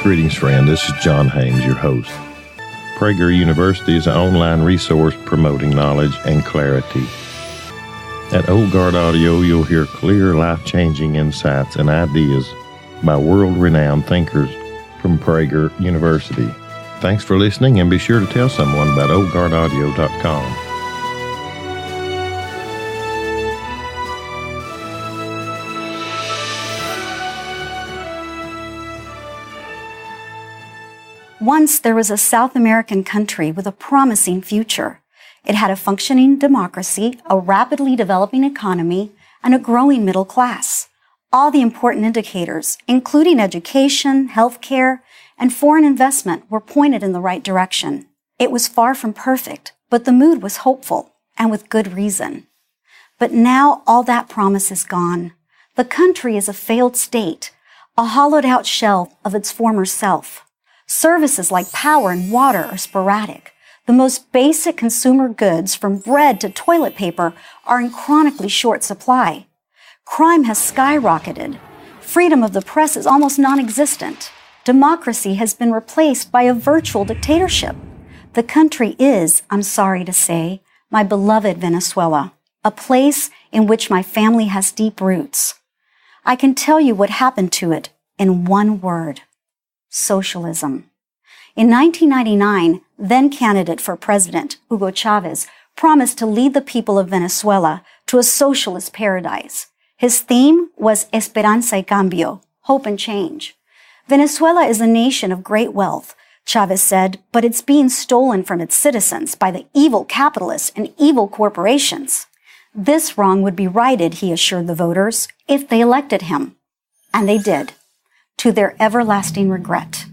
Greetings, friend. This is John Haynes, your host. Prager University is an online resource promoting knowledge and clarity. At Old Guard Audio, you'll hear clear, life-changing insights and ideas by world-renowned thinkers from Prager University. Thanks for listening, and be sure to tell someone about oldguardaudio.com. Once there was a South American country with a promising future. It had a functioning democracy, a rapidly developing economy, and a growing middle class. All the important indicators, including education, healthcare, and foreign investment, were pointed in the right direction. It was far from perfect, but the mood was hopeful, and with good reason. But now all that promise is gone. The country is a failed state, a hollowed-out shell of its former self. Services like power and water are sporadic. The most basic consumer goods, from bread to toilet paper, are in chronically short supply. Crime has skyrocketed. Freedom of the press is almost non-existent. Democracy has been replaced by a virtual dictatorship. The country is, I'm sorry to say, my beloved Venezuela, a place in which my family has deep roots. I can tell you what happened to it in one word: socialism. In 1999, then candidate for president Hugo Chavez promised to lead the people of Venezuela to a socialist paradise. His theme was Esperanza y Cambio, hope and change. Venezuela is a nation of great wealth, Chavez said, but it's being stolen from its citizens by the evil capitalists and evil corporations. This wrong would be righted, he assured the voters, if they elected him. And they did, to their everlasting regret.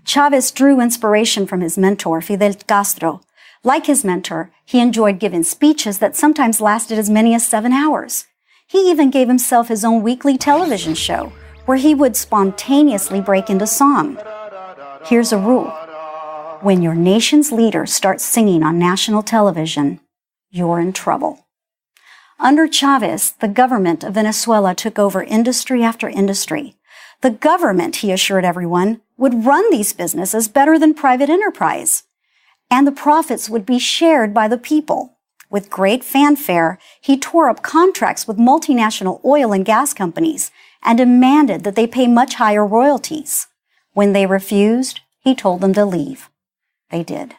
Chavez drew inspiration from his mentor, Fidel Castro. Like his mentor, he enjoyed giving speeches that sometimes lasted as many as 7 hours. He even gave himself his own weekly television show, where he would spontaneously break into song. Here's a rule: when your nation's leader starts singing on national television, you're in trouble. Under Chavez, the government of Venezuela took over industry after industry. The government, he assured everyone, would run these businesses better than private enterprise, and the profits would be shared by the people. With great fanfare, he tore up contracts with multinational oil and gas companies and demanded that they pay much higher royalties. When they refused, he told them to leave. They did.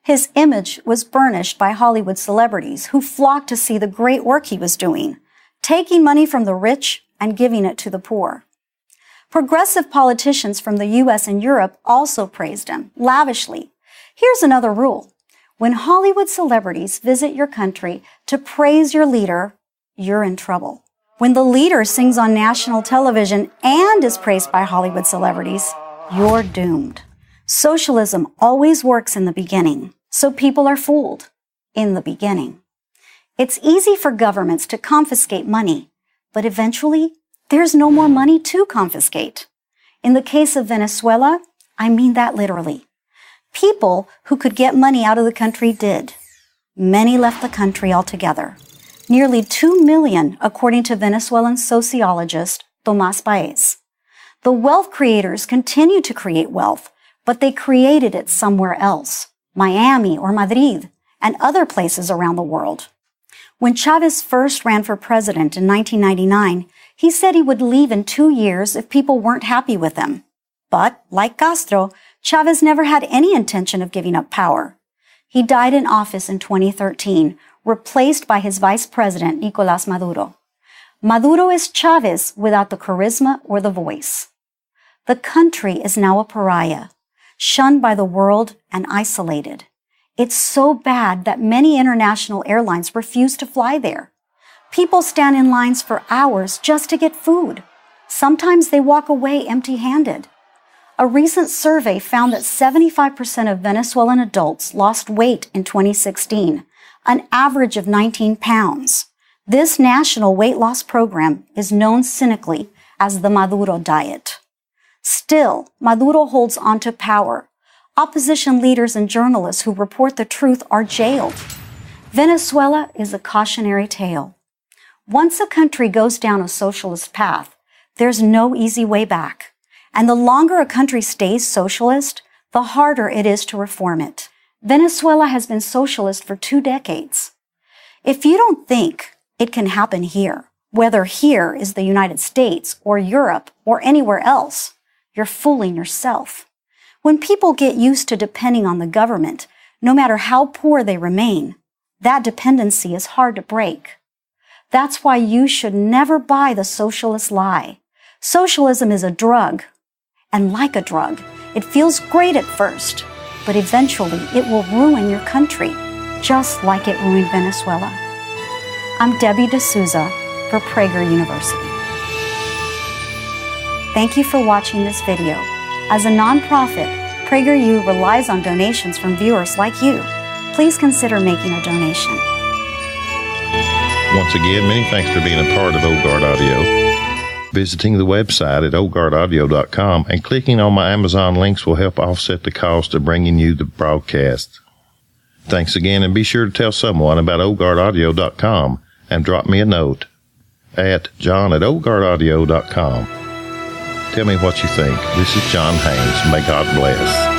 His image was burnished by Hollywood celebrities who flocked to see the great work he was doing, taking money from the rich and giving it to the poor. Progressive politicians from the U.S. and Europe also praised him, lavishly. Here's another rule: when Hollywood celebrities visit your country to praise your leader, you're in trouble. When the leader sings on national television and is praised by Hollywood celebrities, you're doomed. Socialism always works in the beginning, so people are fooled in the beginning. It's easy for governments to confiscate money, but eventually, there's no more money to confiscate. In the case of Venezuela, I mean that literally. People who could get money out of the country did. Many left the country altogether. Nearly 2 million, according to Venezuelan sociologist Tomás Paez. The wealth creators continue to create wealth, but they created it somewhere else, Miami or Madrid, and other places around the world. When Chavez first ran for president in 1999, he said he would leave in 2 years if people weren't happy with him. But, like Castro, Chavez never had any intention of giving up power. He died in office in 2013, replaced by his vice president, Nicolás Maduro. Maduro is Chavez without the charisma or the voice. The country is now a pariah, shunned by the world and isolated. It's so bad that many international airlines refuse to fly there. People stand in lines for hours just to get food. Sometimes they walk away empty-handed. A recent survey found that 75% of Venezuelan adults lost weight in 2016, an average of 19 pounds. This national weight loss program is known cynically as the Maduro diet. Still, Maduro holds on to power. Opposition leaders and journalists who report the truth are jailed. Venezuela is a cautionary tale. Once a country goes down a socialist path, there's no easy way back. And the longer a country stays socialist, the harder it is to reform it. Venezuela has been socialist for 2 decades. If you don't think it can happen here, whether here is the United States or Europe or anywhere else, you're fooling yourself. When people get used to depending on the government, no matter how poor they remain, that dependency is hard to break. That's why you should never buy the socialist lie. Socialism is a drug. And like a drug, it feels great at first, but eventually it will ruin your country, just like it ruined Venezuela. I'm Debbie D'Souza for Prager University. Thank you for watching this video. As a nonprofit, PragerU relies on donations from viewers like you. Please consider making a donation. Once again, many thanks for being a part of Old Guard Audio. Visiting the website at oldguardaudio.com and clicking on my Amazon links will help offset the cost of bringing you the broadcast. Thanks again, and be sure to tell someone about oldguardaudio.com and drop me a note at john@oldguardaudio.com. Tell me what you think. This is John Haynes. May God bless.